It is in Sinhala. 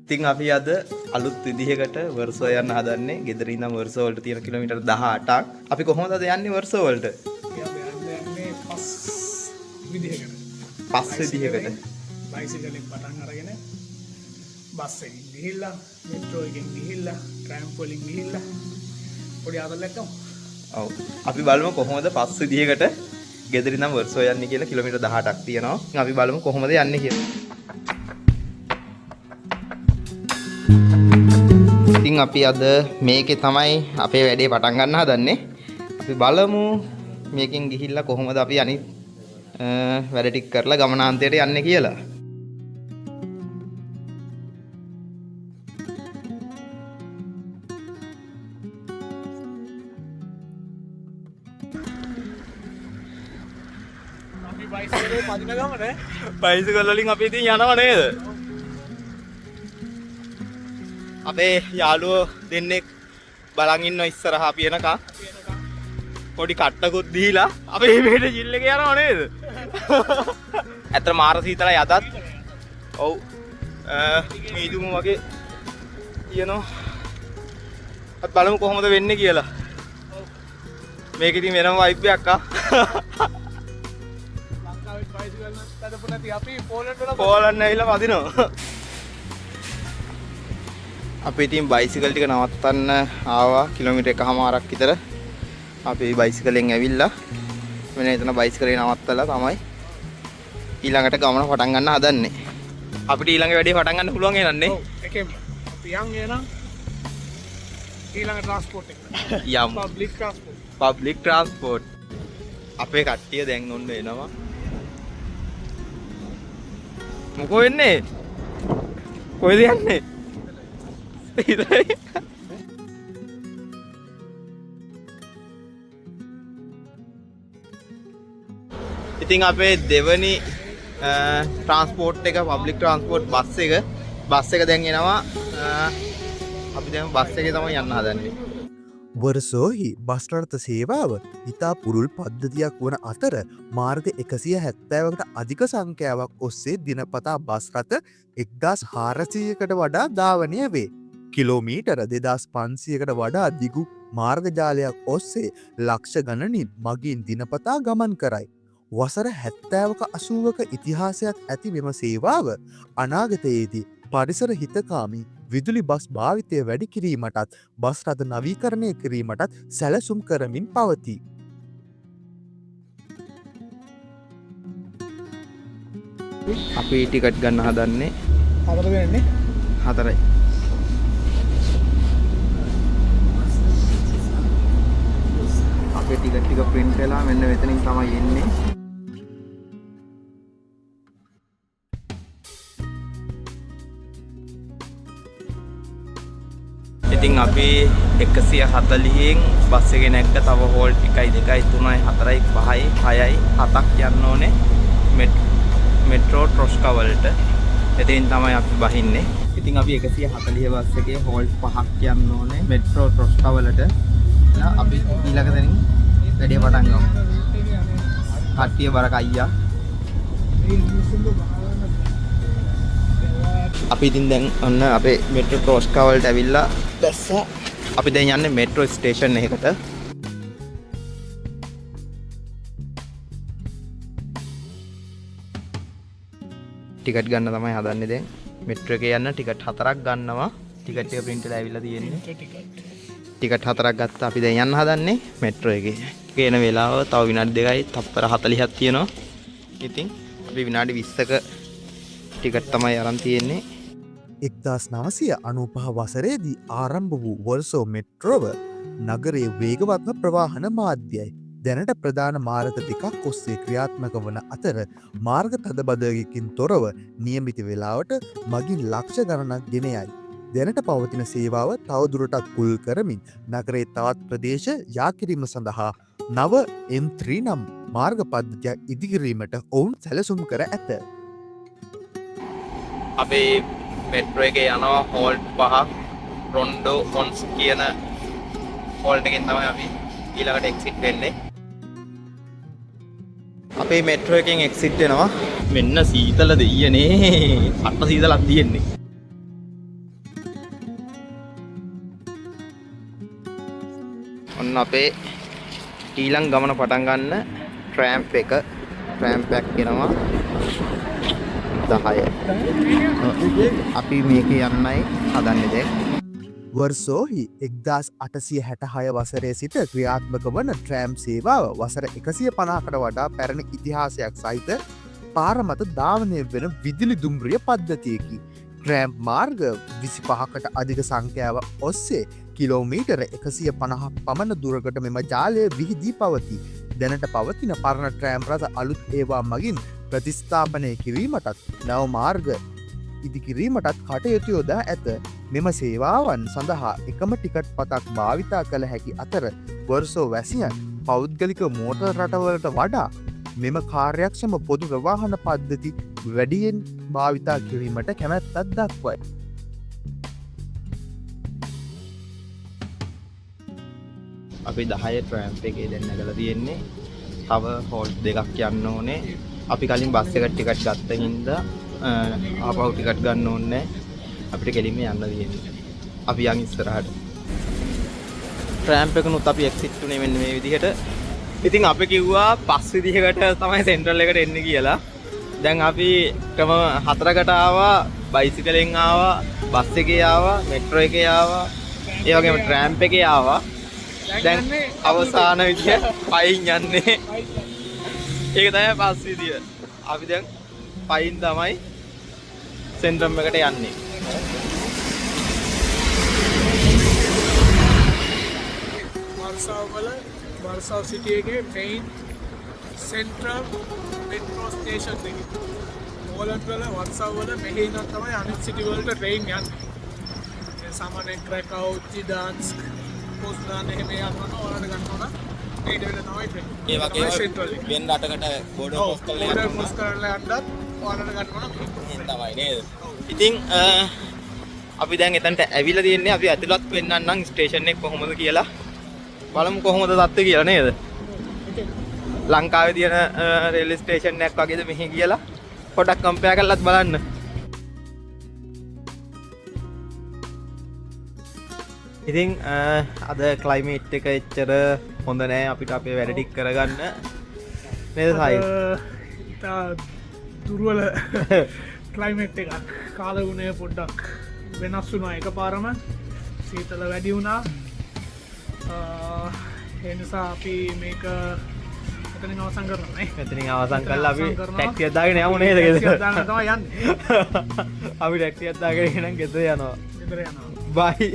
ඉතින් අපි අද අලුත් විදිහකට වර්සෝ යන්න හදන්නේ. ගෙදර ඉඳන් වර්සෝ වලට තියෙන කිලෝමීටර් 18ක්. අපි කොහොමද අද යන්නේ වර්සෝ වලට? අපි යන්නේ පස් විදිහකට. පස් විදිහකට. බයිසිකලෙන් පටන් අරගෙන බස් එකෙන් ගිහිල්ලා, මෙට්‍රෝ එකෙන් ගිහිල්ලා, ට්‍රෑම් වලින් ගිහිල්ලා පොඩි ආතල්ලක් ගමු. ඔව්. අපි බලමු කොහොමද පස් විදිහකට ගෙදර ඉඳන් වර්සෝ යන්නේ කියලා. කිලෝමීටර් 18ක් තියෙනවා. ඉතින් අපි බලමු කොහොමද යන්නේ කියලා. ඉතින් අපි අද මේකේ තමයි අපේ වැඩේ පටන් ගන්න හදන්නේ. අපි බලමු මේකෙන් ගිහිල්ලා කොහොමද අපි අනිත් වැඩ ටික කරලා ගමනාන්තයට යන්නේ කියලා. අපි බයිසිකලේ පදින ගමනේ. බයිසිකල් වලින් අපි ඉතින් යනවා නේද? අපේ යාළුවෝ දෙන්නෙක් බලන් ඉන්නවා ඉස්සරහා අපි එනකන්. පොඩි කට්ටකුත් දීලා අපි මේට ජිල් එක යනවා නේද? ඇත්තට මාර සීතලයි අදත්. ඔව්. මීදුම වගේ කියනවා. අපි බලමු කොහොමද වෙන්නේ කියලා. මේක ඉතින් වෙනම වයිබ් එකක් ආ. ලංකාවේ බයිසිකල් නඩපු නැති අපි පෝලන්ඩ් ඇවිල්ලා වදිනවා. අපි ඉතින් බයිසිකල් ටික නවත්තන්න ආවා කිලෝමීටර් එකමාරක් විතර. අපි බයිසිකලෙන් ඇවිල්ලා මෙන්න එතන බයිසිකලේ නවත්තලා තමයි ඊළඟට ගමන පටන් ගන්න හදන්නේ. අපිට ඊළඟ වැඩේ පටන් ගන්න පුළුවන් නේන්නේ? ඔව් එකෙන් අපි යන්නේ නම් ඊළඟ ට්‍රාන්ස්පෝර්ට් එක. යමු. Public transport. Public transport. අපේ කට්ටිය දැන් ඔන්න එනවා. මොකෝ වෙන්නේ? කොහෙද යන්නේ? ඉතින් අපේ දෙවනි ට්‍රාන්ස්පෝර්ට් එක පබ්ලික් ට්‍රාන්ස්පෝර්ට් බස් එක දැන් එනවා. අපි දැන් බස් එකේ තමයි යන්න හදන්නේ. වර්සෝහි බස් රථ සේවාව ඉතා පුරුල් පද්ධතියක් වන අතර මාර්ග 170කට අධික සංඛ්‍යාවක් ඔස්සේ දිනපතා බස් රථ 1400කට වඩා ධාවනය වේ. කිලෝමීටර 2500කට වඩා දිගු මාර්ගජාලයක් ඔස්සේ ලක්ෂ ගණනින් මගින් දිනපතා ගමන් කරයි. වසර 70ක 80ක ඉතිහාසයක් ඇති මෙම සේවාව අනාගතයේදී පරිසර හිතකාමී විදුලි බස් භාවිතය වැඩි කිරීමටත් බස් රථ නවීකරණය කිරීමටත් සැලසුම් කරමින් පවතී. අපි ටිකට් ගන්න හදන්නේ 4 වෙනන්නේ 4යි. අපේ ටිකට් ටික print වෙලා මෙන්න මෙතනින් තමයි එන්නේ. ඉතින් අපි 140න් බස් එකේ නැග්ග තව හෝල්ට් 1යි 2යි 3යි 4යි 5යි 6යි 7ක් යන්න ඕනේ මෙට්‍රෝ ට්‍රොස්කා වලට. එතෙන් තමයි අපි බහින්නේ. ඉතින් අපි 140 බස් එකේ හෝල්ට් 5ක් යන්න ඕනේ මෙට්‍රෝ ට්‍රොස්කා වලට. අපි ඊළඟ තැනින් වැඩේ පටන් ගමු. කට්ටිය බර කයියා. අපි ඉතින් දැන් ඔන්න අපේ මෙට්‍රෝ ට්‍රොස්කා වලට ඇවිල්ලා දැස්සා. අපි දැන් යන්නේ මෙට්‍රෝ ස්ටේෂන් එකකට. ටිකට් ගන්න තමයි හදන්නේ දැන්. මෙට්‍රෝ එකේ යන්න ටිකට් 4ක් ගන්නවා. ටිකට් එක print වෙලා ඇවිල්ලා තියෙන්නේ. ටිකට් 4ක් ගත්තා. අපි දැන් යන්න හදන්නේ මෙට්‍රෝ එකේ. කේන වෙලාව තව විනාඩි 2යි තප්පර 40ක් තියෙනවා. ඉතින් අපි විනාඩි 20ක ටිකට් තමයි අරන් තියෙන්නේ. 1995 වසරේදී ආරම්භ වූ වර්සෝ මෙට්‍රෝව නගරයේ වේගවත්ම ප්‍රවාහන මාධ්‍යයි. දැනට ප්‍රධාන මාර්ග දෙකක් ඔස්සේ ක්‍රියාත්මක වන අතර මාර්ග තදබදයකින් තොරව නියමිත වේලාවට මගින් ලක්ෂ ගණනක් ගෙන යයි. දැනට පවතින සේවාව තවදුරටත් පුල් කරමින් නගරයේ තවත් ප්‍රදේශ යා කිරීම සඳහා නව M3 නම් මාර්ග පද්ධතියක් ඉදිකිරීමට ඔවුන් සැලසුම් කර ඇත. අපේ මෙට්‍රෝ එකේ යනවා හෝල්ට් 5ක් රොන්ඩෝ ඔන්ස් කියන හෝල්ට් එකෙන් තමයි අපි ඊළඟට එක්සිට් වෙන්නේ. අපේ මෙට්‍රෝ එකෙන් එක්සිට් වෙනවා. මෙන්න සීතල දෙයියනේ. අට සීතලක් තියෙන්නේ. ඔන්න අපේ ඊළඟ ගමන පටන් ගන්න ට්‍රෑම්ප් එක කියනවා 10. අපි මේක යන්නයි හදන්නේ දැන්. වර්සෝහි 1866 වසරේ සිට ක්‍රියාත්මක වන ට්‍රෑම් සේවාව වසර 150කට වඩා පැරණි ඉතිහාසයක් සහිත පාරමත ධාවනය වෙන විදුලි දුම්රිය පද්ධතියකි. ට්‍රෑම්ප් මාර්ග 25කට අධික සංඛ්‍යාව ඔස්සේ කිලෝමීටර 150 පමණ දුරකට මෙම ජාලය විහිදී පවති. දැනට පවතින පරණ ට්‍රෑම් රථ අලුත් ඒවා මගින් ප්‍රතිස්ථාපනය කිරීමටත් නව මාර්ග ඉදිකිරීමටත් කටයුතු යොදා ඇත. මෙම සේවාවන් සඳහා එකම ටිකට් පතක් භාවිතා කළ හැකි අතර වර්සෝ වැසියන් පෞද්ගලික මෝටර් රටවලට වඩා මෙම කාර්යක්ෂම පොදු ප්‍රවාහන පද්ධති වැඩියෙන් භාවිතා කිරීමට කැමැත්තත් දක්වයි. අපි 10 ට්‍රෑම්ප් එකේ දැන් නැගලා තියෙන්නේ. තව හෝල්ට් දෙකක් යන්න ඕනේ. අපි කලින් බස් එකට ටිකට් ගත්ත හින්දා ආපහු ටිකට් ගන්න ඕනේ. අපිට කෙලින්ම යන්න තියෙන්නේ. අපි යන් ඉස්සරහට. ට්‍රෑම්ප් එකනොත් අපි එක්සිට් උනේ මෙන්න මේ විදිහට. ඉතින් අපි කිව්වා පස් විදිහකට තමයි සෙන්ට්‍රල් එකට එන්නේ කියලා. දැන් අපි ක්‍රම 4කට ආවා, බයිසිකලෙන් ආවා, බස් එකේ ආවා, මෙට්‍රෝ එකේ ආවා, ඒ වගේම ට්‍රෑම්ප් එකේ ආවා. දැන් අවසාන විදිය පයින් යන්නේ. ඒක තමයි පස් විදිය. අපි දැන් පයින් තමයි සෙන්ට්‍රම් එකට යන්නේ. වර්සාව සිටි එකේ මෙයින් සෙන්ට්‍රල් මෙට්‍රෝ ස්ටේෂන් එකේ ඕලන්ඩ් වල වර්සාව වල මෙහි ඉඳන් තමයි අනිත් සිටි වලට ට්‍රේන් යන්නේ. ඒ සාමාන්‍යයෙන් ක්‍රැකව්, ජිඩාන්ස්ක්, පොස්නාන් එහෙම යනවා ඕලන්ඩ් ගන්නවා. ඊට වෙන තමයි ට්‍රේන්. ඒ වගේම වෙන රටකට බෝඩර් ක්‍රොස් කරලා යන්නත් ඕලන්ඩ් ගන්නවා තමයි නේද? ඉතින් අපි දැන් එතනට ඇවිල්ලා තියෙන්නේ. අපි ඇතුළත් වෙන්නන්නම් ස්ටේෂන් එක කොහොමද කියලා. බලමු කොහොමද තත්ත්වය කියලා නේද? ලංකාවේ තියෙන රේල්වේ ස්ටේෂන් එකක් වගේද මෙහි කියලා පොඩක් කම්පෙයාර් කරලාත් බලන්න. ඉතින් අද ක්ලයිමේට් එක එච්චර හොඳ නෑ අපිට අපේ වැඩ ටික කරගන්න නේද සායි? ඉතා දුර්වල ක්ලයිමේට් එකක්. කාලගුණය පොඩ්ඩක් වෙනස් වුණා එකපාරම. සීතල වැඩි වුණා. එනිසා අපි මේක එතනින් අවසන් කරනවා නේ. එතනින් අවසන් කරලා අපි ටැක්සියක් දාගෙන යමු නේද ගෙදර? ටැක්සියක් දාන්න තමයි යන්නේ. අපි ටැක්සියක් දාගෙන එහෙනම් ගෙදර යනවා. ගෙදර යනවා. බයි.